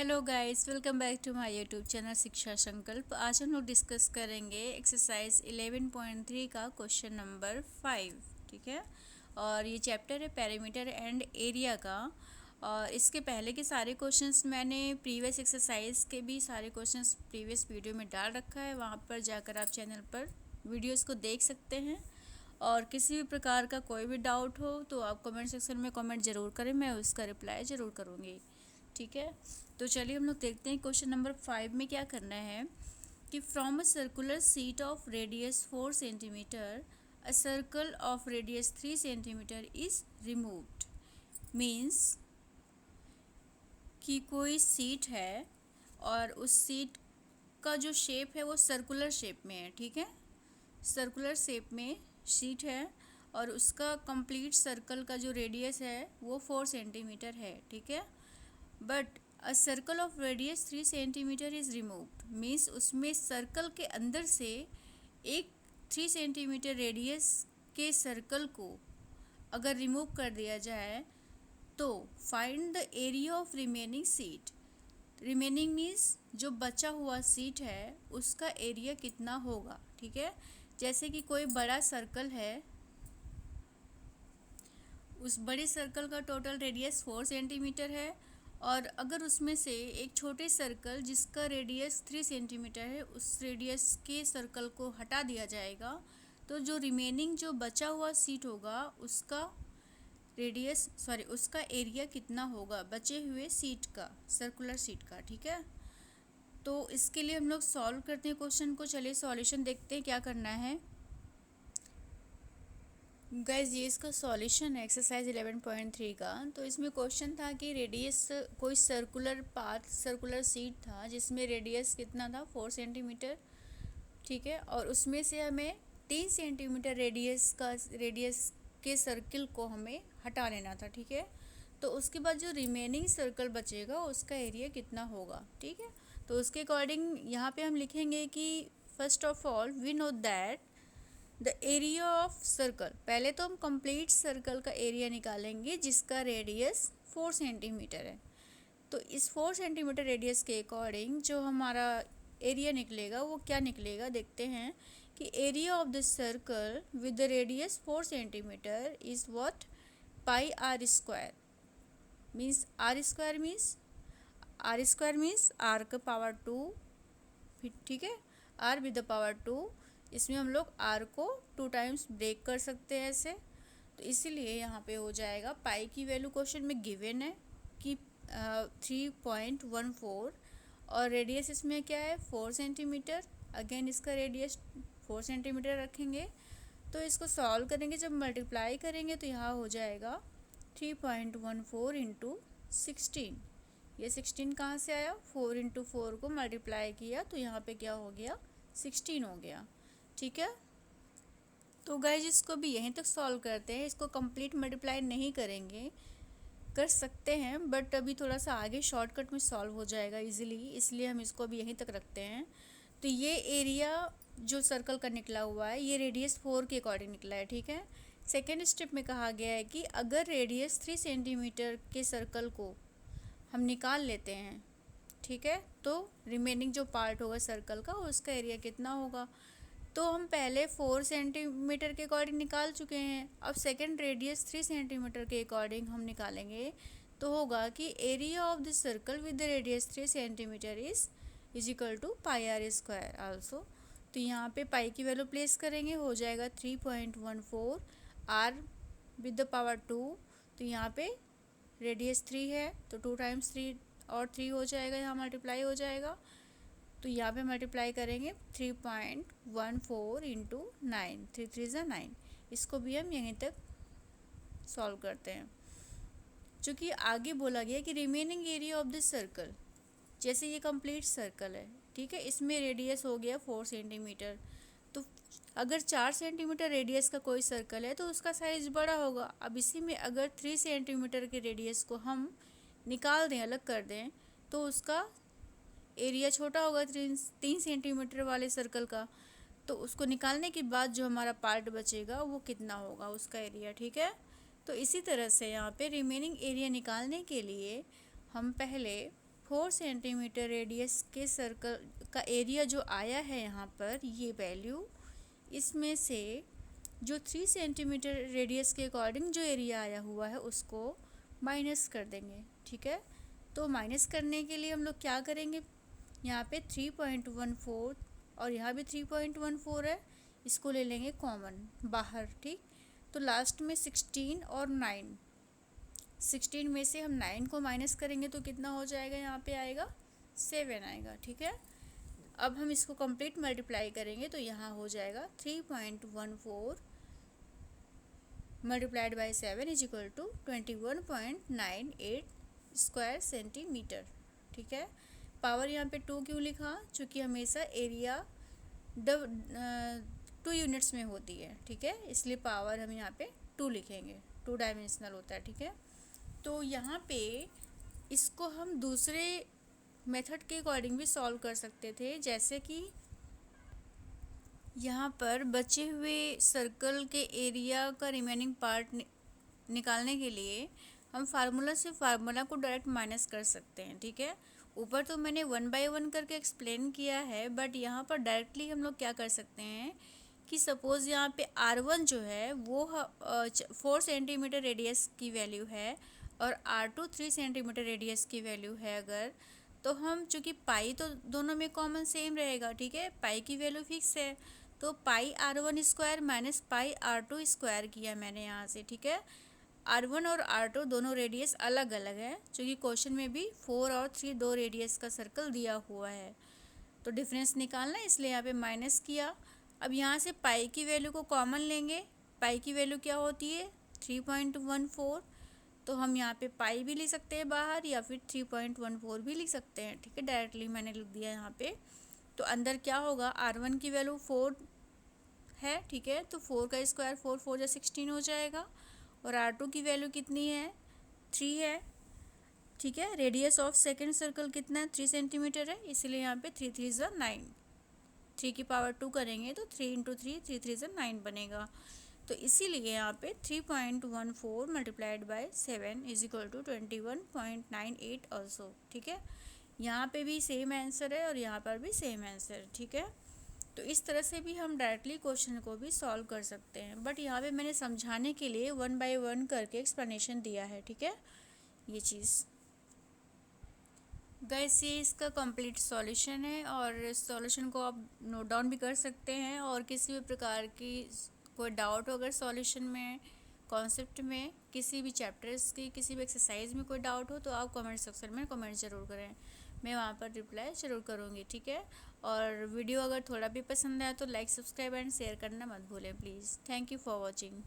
Hello guys, welcome back to my YouTube channel Shiksha Sankalp. आज हम लोग डिस्कस करेंगे एक्सरसाइज 11.3 का क्वेश्चन नंबर 5। ठीक है, और ये चैप्टर है पेरीमीटर एंड एरिया का। और इसके पहले के सारे क्वेश्चंस मैंने प्रीवियस एक्सरसाइज के भी सारे क्वेश्चंस प्रीवियस वीडियो में डाल रखा है। वहाँ पर जाकर आप चैनल पर वीडियोज़ को देख सकते हैं। और किसी भी प्रकार का कोई भी डाउट हो तो आप कमेंट सेक्शन में कमेंट ज़रूर करें, मैं उसका रिप्लाई ज़रूर करूँगी। ठीक है, तो चलिए हम लोग देखते हैं क्वेश्चन नंबर 5 में क्या करना है कि from a circular sheet of radius 4 centimetre a circle of radius 3 centimetre is removed. Means कि कोई सीट है और उस सीट का जो शेप है वो सर्कुलर शेप में है। ठीक है, सर्कुलर शेप में शीट है और उसका कंप्लीट सर्कल का जो रेडियस है वो 4 सेंटीमीटर है। ठीक है, but a circle of radius 3 centimetre is removed. Means उसमें सर्कल के अंदर से एक 3 सेंटीमीटर रेडियस के सर्कल को अगर रिमूव कर दिया जाए तो find the area of remaining seat. Remaining means जो बचा हुआ सीट है उसका एरिया कितना होगा। ठीक है, जैसे कि कोई बड़ा सर्कल है, उस बड़े सर्कल का टोटल रेडियस 4 सेंटीमीटर है और अगर उसमें से एक छोटे सर्कल जिसका रेडियस 3 सेंटीमीटर है उस रेडियस के सर्कल को हटा दिया जाएगा तो जो रिमेनिंग जो बचा हुआ सीट होगा उसका उसका एरिया कितना होगा बचे हुए सीट का, सर्कुलर सीट का। ठीक है, तो इसके लिए हम लोग सॉल्व करते हैं क्वेश्चन को। चलिए सॉल्यूशन देखते हैं क्या करना है। गाइज ये इसका सॉल्यूशन है एक्सरसाइज 11.3 का। तो इसमें क्वेश्चन था कि रेडियस कोई सर्कुलर सीट था जिसमें रेडियस कितना था 4 सेंटीमीटर। ठीक है, और उसमें से हमें 3 सेंटीमीटर रेडियस के सर्किल को हमें हटा लेना था। ठीक है, तो उसके बाद जो रिमेनिंग सर्कल बचेगा उसका एरिया कितना होगा। ठीक है, तो उसके अकॉर्डिंग यहाँ पे हम लिखेंगे कि first of all we know that the area of circle. पहले तो हम कंप्लीट सर्कल का एरिया निकालेंगे जिसका रेडियस 4 सेंटीमीटर है। तो इस 4 सेंटीमीटर रेडियस के अकॉर्डिंग जो हमारा एरिया निकलेगा वो क्या निकलेगा देखते हैं कि area of the circle with the radius 4 centimetre is what, pi r square. Means r square means r का पावर 2। ठीक है, आर विद द पावर 2। इसमें हम लोग आर को 2 टाइम्स ब्रेक कर सकते हैं ऐसे, तो इसीलिए यहाँ पे हो जाएगा पाई की वैल्यू क्वेश्चन में गिवन है कि 3.14 और रेडियस इसमें क्या है 4 सेंटीमीटर। अगेन इसका रेडियस 4 सेंटीमीटर रखेंगे तो इसको सॉल्व करेंगे, जब मल्टीप्लाई करेंगे तो यहाँ हो जाएगा 3.14 इंटू 16। ये 16 कहाँ से आया, 4 इंटू 4 को मल्टीप्लाई किया तो यहाँ पे क्या हो गया 16 हो गया। ठीक है, तो गाइज इसको भी यहीं तक सॉल्व करते हैं। इसको कंप्लीट मल्टीप्लाई नहीं करेंगे, कर सकते हैं बट अभी थोड़ा सा आगे शॉर्टकट में सॉल्व हो जाएगा इजीली, इसलिए हम इसको अभी यहीं तक रखते हैं। तो ये एरिया जो सर्कल का निकला हुआ है ये रेडियस 4 के अकॉर्डिंग निकला है। ठीक है, सेकेंड स्टेप में कहा गया है कि अगर रेडियस 3 सेंटीमीटर के सर्कल को हम निकाल लेते हैं, ठीक है, तो रिमेनिंग जो पार्ट होगा सर्कल का उसका एरिया कितना होगा। तो हम पहले 4 सेंटीमीटर के अकॉर्डिंग निकाल चुके हैं, अब सेकेंड रेडियस 3 सेंटीमीटर के अकॉर्डिंग हम निकालेंगे तो होगा कि area of the circle with the radius 3 centimetre is equal to pi r square also. तो यहाँ पे पाई की वैल्यू प्लेस करेंगे, हो जाएगा 3.14 आर विद द पावर 2। तो यहाँ पे रेडियस 3 है तो 2 टाइम्स 3 और 3 हो जाएगा, यहाँ मल्टीप्लाई हो जाएगा तो यहाँ पे मल्टीप्लाई करेंगे 3.14 इंटू 9, 3 3 ज़ा 9। इसको भी हम यहीं तक सॉल्व करते हैं। चूँकि आगे बोला गया कि remaining area of the circle, जैसे ये कंप्लीट सर्कल है, ठीक है, इसमें रेडियस हो गया 4 सेंटीमीटर। तो अगर 4 सेंटीमीटर रेडियस का कोई सर्कल है तो उसका साइज़ बड़ा होगा। अब इसी में अगर 3 सेंटीमीटर के रेडियस को हम निकाल दें, अलग कर दें, तो उसका एरिया छोटा होगा 3 सेंटीमीटर वाले सर्कल का। तो उसको निकालने के बाद जो हमारा पार्ट बचेगा वो कितना होगा उसका एरिया। ठीक है, तो इसी तरह से यहाँ पे रिमेनिंग एरिया निकालने के लिए हम पहले 4 सेंटीमीटर रेडियस के सर्कल का एरिया जो आया है यहाँ पर, ये वैल्यू, इसमें से जो 3 सेंटीमीटर रेडियस के अकॉर्डिंग जो एरिया आया हुआ है उसको माइनस कर देंगे। ठीक है, तो माइनस करने के लिए हम लोग क्या करेंगे, यहाँ पे 3.14 और यहाँ भी 3.14 है, इसको ले लेंगे कॉमन बाहर। ठीक, तो लास्ट में 16 और 9, 16 में से हम 9 को माइनस करेंगे तो कितना हो जाएगा, यहाँ पे आएगा 7 आएगा। ठीक है, अब हम इसको कंप्लीट मल्टीप्लाई करेंगे तो यहाँ हो जाएगा 3.14 multiplied by 7 is equal to 21.98 square centimetre. ठीक है, पावर यहाँ पे 2 क्यों लिखा, चूँकि हमेशा एरिया 2 यूनिट्स में होती है। ठीक है, इसलिए पावर हम यहाँ पे 2 लिखेंगे, 2 डायमेंशनल होता है। ठीक है, तो यहाँ पे इसको हम दूसरे मेथड के अकॉर्डिंग भी सॉल्व कर सकते थे, जैसे कि यहाँ पर बचे हुए सर्कल के एरिया का रिमेनिंग पार्ट निकालने के लिए हम फार्मूला को डायरेक्ट माइनस कर सकते हैं। ठीक है, ऊपर तो मैंने 1 बाय 1 करके एक्सप्लेन किया है, बट यहाँ पर डायरेक्टली हम लोग क्या कर सकते हैं कि सपोज़ यहाँ पे R1 जो है वो 4 सेंटीमीटर रेडियस की वैल्यू है और R2 3 सेंटीमीटर रेडियस की वैल्यू है अगर, तो हम चूँकि पाई तो दोनों में कॉमन सेम रहेगा। ठीक है, पाई की वैल्यू फिक्स है, तो पाई R1 square minus pi R2 square किया मैंने यहाँ से। ठीक है, R1 और R2 दोनों रेडियस अलग अलग है, क्योंकि क्वेश्चन में भी 4 और 3 दो रेडियस का सर्कल दिया हुआ है, तो डिफरेंस निकालना है, इसलिए यहाँ पे माइनस किया। अब यहाँ से पाई की वैल्यू को कॉमन लेंगे, पाई की वैल्यू क्या होती है 3.14, तो हम यहाँ पे पाई भी लिख सकते हैं बाहर या फिर 3.14 भी लिख सकते हैं। ठीक है, डायरेक्टली मैंने लिख दिया यहाँ पे। तो अंदर क्या होगा, R1 की वैल्यू 4 है। ठीक है, तो 4 का स्क्वायर 4 4 जा 16 हो जाएगा, और R2 की वैल्यू कितनी है 3 है। ठीक है, रेडियस ऑफ सेकेंड सर्कल कितना है 3 सेंटीमीटर है, इसलिए यहाँ पे 3 3 जा 9, 3 की पावर 2 करेंगे तो 3 इंटू 3 3 3 जा 9 बनेगा। तो इसीलिए यहाँ पे 3.14 multiplied by 7 is equal to 21.98 also. ठीक है, यहाँ पे भी सेम आंसर है और यहाँ पर भी सेम आंसर है। ठीक है, तो इस तरह से भी हम डायरेक्टली क्वेश्चन को भी सॉल्व कर सकते हैं, बट यहाँ पे मैंने समझाने के लिए 1 बाय 1 करके एक्सप्लेनेशन दिया है। ठीक है, ये चीज़ गाइस, ये इसका कंप्लीट सॉल्यूशन है, और सॉल्यूशन को आप नोट डाउन भी कर सकते हैं, और किसी भी प्रकार की कोई डाउट हो अगर सॉल्यूशन में, कॉन्सेप्ट में, किसी भी चैप्टर्स की, किसी भी एक्सरसाइज में कोई डाउट हो तो आप कमेंट सेक्शन में कमेंट ज़रूर करें, मैं वहाँ पर रिप्लाई ज़रूर करूँगी। ठीक है, और वीडियो अगर थोड़ा भी पसंद आया तो लाइक, सब्सक्राइब एंड शेयर करना मत भूलें please. Thank you for watching.